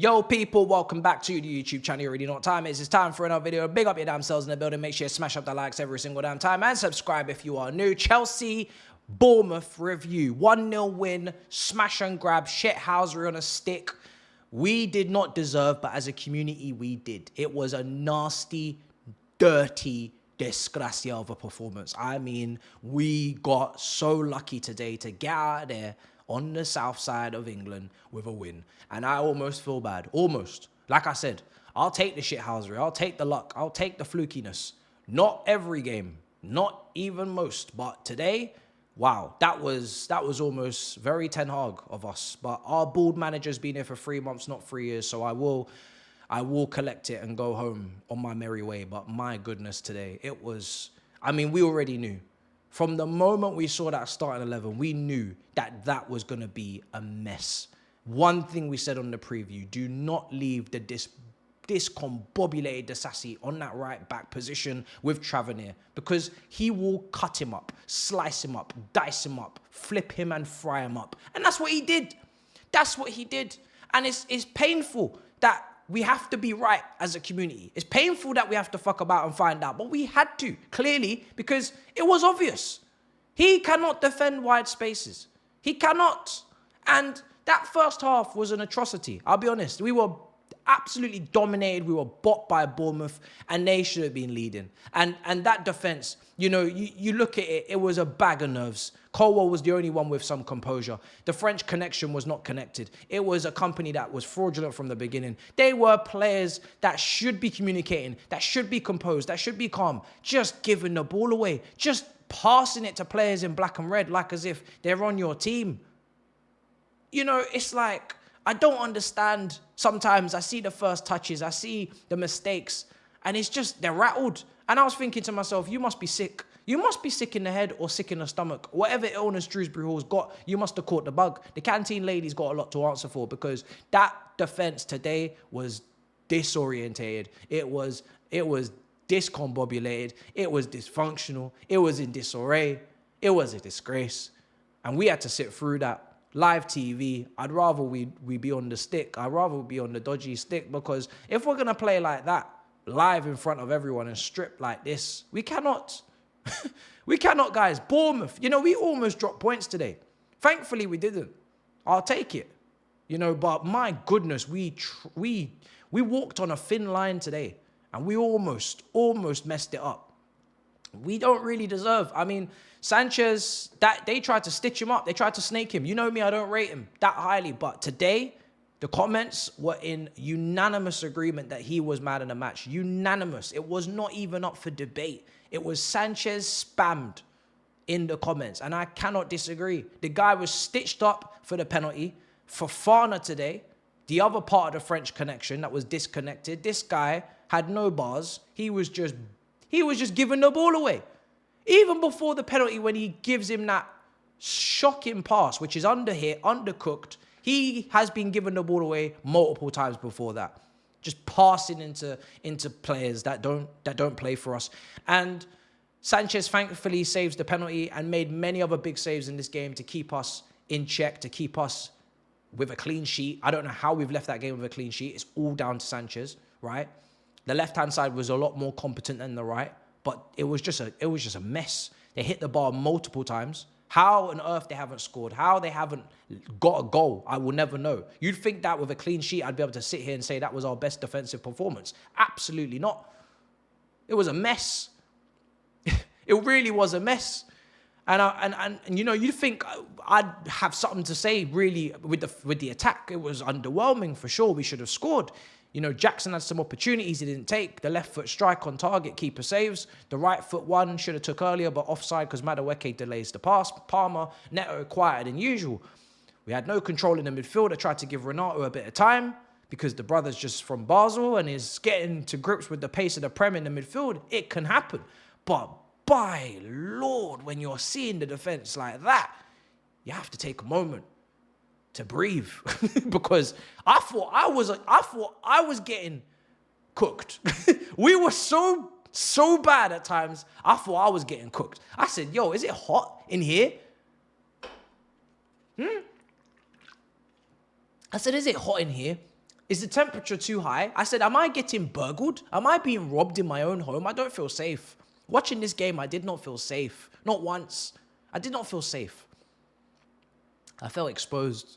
Yo, people, welcome back to the YouTube channel. You already know what time it is. It's time for another video. Big up your damn selves in the building. Make sure you smash up the likes every single damn time and subscribe if you are new. Chelsea, Bournemouth review. 1-0 win, smash and grab, shithousery on a stick. We did not deserve, but as a community, we did. It was a nasty, dirty disgracia of a performance. I mean, we got so lucky today to get out of there on the south side of England with a win. And I almost feel bad. Almost. Like I said, I'll take the shithousery. I'll take the luck. I'll take the flukiness. Not every game. Not even most. But today, wow, that was almost very Ten Hag of us. But our board manager's been here for 3 months, not 3 years. So I will collect it and go home on my merry way. But my goodness, today, it was, I mean, we already knew. From the moment we saw that starting 11, we knew that that was going to be a mess. One thing we said on the preview, do not leave the discombobulated Disasi on that right back position with Tavernier, because he will cut him up, slice him up, dice him up, flip him and fry him up. And that's what he did. That's what he did. And it's painful that we have to be right as a community. It's painful that we have to fuck about and find out, but we had to, clearly, because it was obvious. He cannot defend wide spaces. He cannot. And that first half was an atrocity. I'll be honest. We were absolutely dominated. We were bought by Bournemouth, and they should have been leading. And that defense, you know, you look at it, it was a bag of nerves. Colwell was the only one with some composure. The French connection was not connected. It was a company that was fraudulent from the beginning. They were players that should be communicating, that should be composed, that should be calm, just giving the ball away, just passing it to players in black and red like as if they're on your team. You know, it's like, I don't understand. Sometimes I see the first touches, I see the mistakes, and it's just, they're rattled. And I was thinking to myself, you must be sick. You must be sick in the head or sick in the stomach. Whatever illness Shrewsbury Hall's got, you must have caught the bug. The canteen lady's got a lot to answer for, because that defense today was disorientated. It was discombobulated. It was dysfunctional. It was in disarray. It was a disgrace. And we had to sit through that. Live TV, I'd rather we be on the stick. I'd rather we be on the dodgy stick, because if we're going to play like that, live in front of everyone and strip like this, we cannot. We cannot, guys. Bournemouth, you know, we almost dropped points today. Thankfully, we didn't. I'll take it. You know, but my goodness, we walked on a thin line today, and we almost messed it up. We don't really deserve. I mean, Sanchez, that they tried to stitch him up. They tried to snake him. You know me, I don't rate him that highly. But today, the comments were in unanimous agreement that he was man of the match. Unanimous. It was not even up for debate. It was Sanchez spammed in the comments, and I cannot disagree. The guy was stitched up for the penalty. Fofana today, the other part of the French connection that was disconnected, this guy had no bars. He was just giving the ball away. Even before the penalty, when he gives him that shocking pass, which is undercooked, he has been giving the ball away multiple times before that. Just passing into players that don't play for us. And Sanchez thankfully saves the penalty and made many other big saves in this game to keep us in check, to keep us with a clean sheet. I don't know how we've left that game with a clean sheet. It's all down to Sanchez, right? The left-hand side was a lot more competent than the right, but it was just a mess. They hit the bar multiple times. How on earth they haven't scored, how they haven't got a goal, I will never know. You'd think that with a clean sheet, I'd be able to sit here and say that was our best defensive performance. Absolutely not. It was a mess. It really was a mess. And you know, you'd think I'd have something to say really with the attack. It was underwhelming for sure. We should have scored. You know, Jackson had some opportunities he didn't take. The left foot strike on target, keeper saves. The right foot one should have took earlier, but offside because Madueke delays the pass. Palmer, Neto quieter than usual. We had no control in the midfield. I tried to give Renato a bit of time because the brother's just from Basel and is getting to grips with the pace of the Prem in the midfield. It can happen. But by Lord, when you're seeing the defense like that, you have to take a moment to breathe because I thought I was getting cooked. We were so bad at times. I thought I was getting cooked. I said, "Yo, is it hot in here?" I said, "Is it hot in here?" Is the temperature too high? I said, am I getting burgled? Am I being robbed in my own home? I don't feel safe. Watching this game, I did not feel safe. Not once. I did not feel safe. I felt exposed.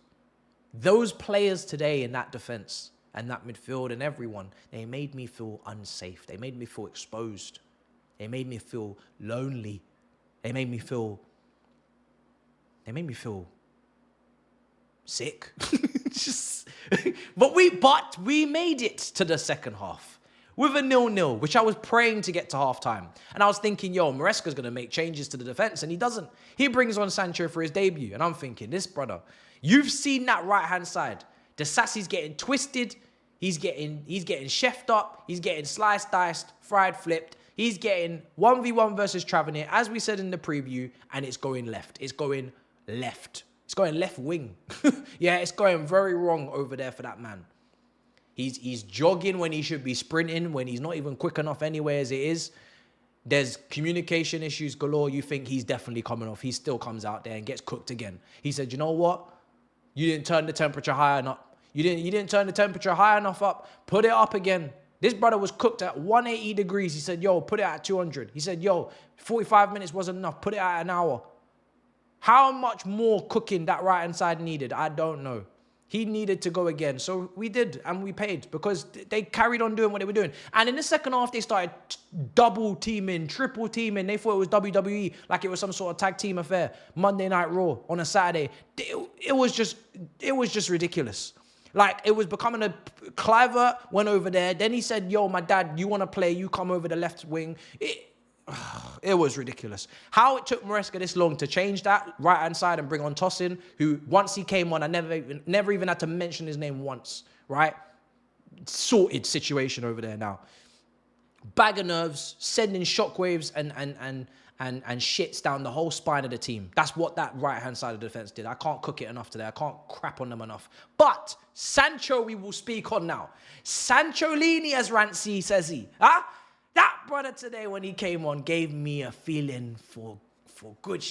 Those players today in that defense and that midfield and everyone, they made me feel unsafe. They made me feel exposed. They made me feel lonely. They made me feel sick. But we made it to the second half with a 0-0, which I was praying to get to halftime. And I was thinking, yo, Maresca's going to make changes to the defense, and he doesn't. He brings on Sancho for his debut, and I'm thinking, this brother, you've seen that right-hand side. The Sassy's getting twisted. He's getting chefed up. He's getting sliced, diced, fried, flipped. He's getting 1v1 versus Travanir, as we said in the preview, and it's going left. It's going left. It's going left wing. Yeah, it's going very wrong over there for that man. He's jogging when he should be sprinting, when he's not even quick enough anyway as it is. There's communication issues galore. You think he's definitely coming off. He still comes out there and gets cooked again. He said, you know what? You didn't turn the temperature high enough. You didn't turn the temperature high enough up. Put it up again. This brother was cooked at 180 degrees. He said, yo, put it at 200. He said, yo, 45 minutes wasn't enough. Put it at an hour. How much more cooking that right-hand side needed, I don't know. He needed to go again. So we did, and we paid because they carried on doing what they were doing. And in the second half, they started double teaming, triple teaming. They thought it was WWE, like it was some sort of tag team affair. Monday Night Raw on a Saturday. It was just ridiculous. Like, it was becoming a... Cliver went over there. Then he said, yo, my dad, you want to play? You come over the left wing. It was ridiculous. How it took Maresca this long to change that right-hand side and bring on Tosin, who, once he came on, I never even had to mention his name once, right? Sorted situation over there now. Bag of nerves, sending shockwaves and shits down the whole spine of the team. That's what that right-hand side of the defense did. I can't cook it enough today. I can't crap on them enough. But Sancho, we will speak on now. Sancholini, as Rancy says he. Huh? That brother today, when he came on, gave me a feeling for good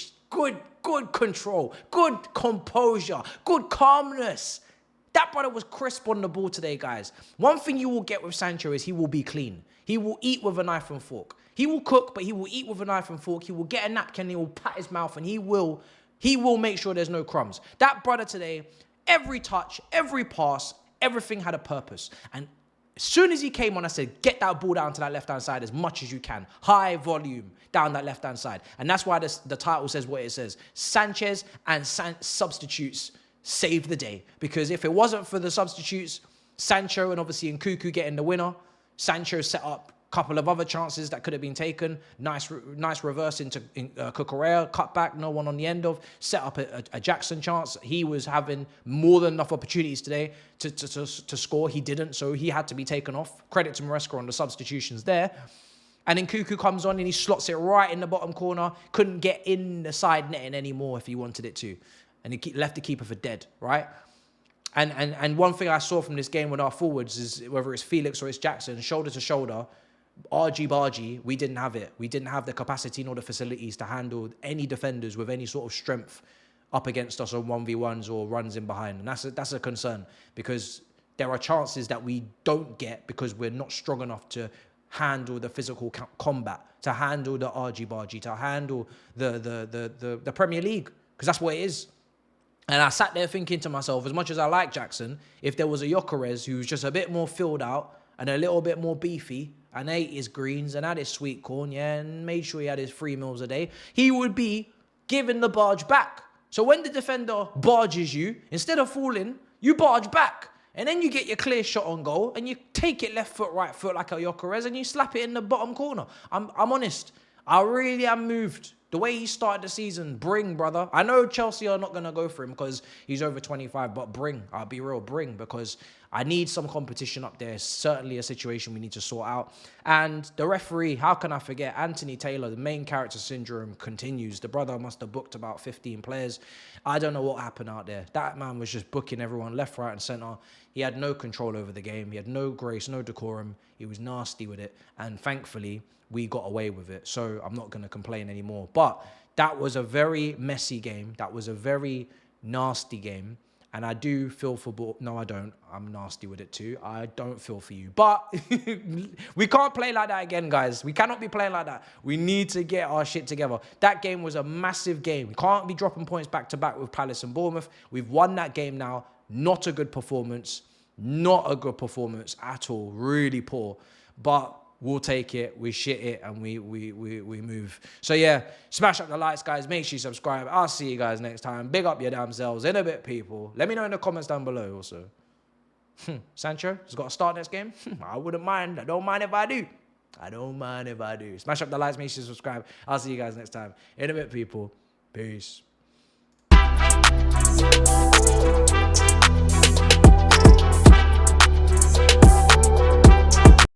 control, good composure, good calmness. That brother was crisp on the ball today, guys. One thing you will get with Sancho is he will be clean. He will eat with a knife and fork. He will cook, but he will eat with a knife and fork. He will get a napkin, he will pat his mouth, and he will make sure there's no crumbs. That brother today, every touch, every pass, everything had a purpose. And as soon as he came on, I said, get that ball down to that left-hand side as much as you can. High volume down that left-hand side. And that's why the title says what it says. Sanchez and substitutes saved the day. Because if it wasn't for the substitutes, Sancho and obviously Nkunku getting the winner, Sancho set up a couple of other chances that could have been taken. Nice reverse into Cucurella, cut back, no one on the end of. Set up a Jackson chance. He was having more than enough opportunities today to score. He didn't, so he had to be taken off. Credit to Maresca on the substitutions there. And then Nkunku comes on and he slots it right in the bottom corner. Couldn't get in the side netting anymore if he wanted it to. And he left the keeper for dead, right? And one thing I saw from this game with our forwards is whether it's Felix or it's Jackson, shoulder to shoulder, argy-bargy, we didn't have it. We didn't have the capacity nor the facilities to handle any defenders with any sort of strength up against us on 1v1s or runs in behind. And that's a concern because there are chances that we don't get because we're not strong enough to handle the physical combat, to handle the argy-bargy, to handle the Premier League, because that's what it is. And I sat there thinking to myself, as much as I like Jackson, if there was a Gyökeres who was just a bit more filled out and a little bit more beefy and ate his greens and had his sweet corn, yeah, and made sure he had his 3 meals a day, he would be giving the barge back. So when the defender barges you, instead of falling, you barge back. And then you get your clear shot on goal and you take it left foot, right foot like a Gyökeres and you slap it in the bottom corner. I'm honest. I really am moved. The way he started the season, bring, brother. I know Chelsea are not going to go for him because he's over 25, but bring. I'll be real, bring, because I need some competition up there. It's certainly a situation we need to sort out. And the referee, how can I forget? Anthony Taylor, the main character syndrome continues. The brother must have booked about 15 players. I don't know what happened out there. That man was just booking everyone left, right, and centre. He had no control over the game. He had no grace, no decorum. He was nasty with it. And thankfully, we got away with it. So I'm not going to complain anymore. But that was a very messy game. That was a very nasty game. And I do feel for no, I don't. I'm nasty with it too. I don't feel for you. But we can't play like that again, guys. We cannot be playing like that. We need to get our shit together. That game was a massive game. We can't be dropping points back to back with Palace and Bournemouth. We've won that game now. Not a good performance. Not a good performance at all. Really poor. But we'll take it, we shit it, and we move. So yeah, smash up the likes, guys. Make sure you subscribe. I'll see you guys next time. Big up your damn selves. In a bit, people. Let me know in the comments down below also. Sancho has got to start next game. I wouldn't mind. I don't mind if I do. I don't mind if I do. Smash up the likes. Make sure you subscribe. I'll see you guys next time. In a bit, people. Peace.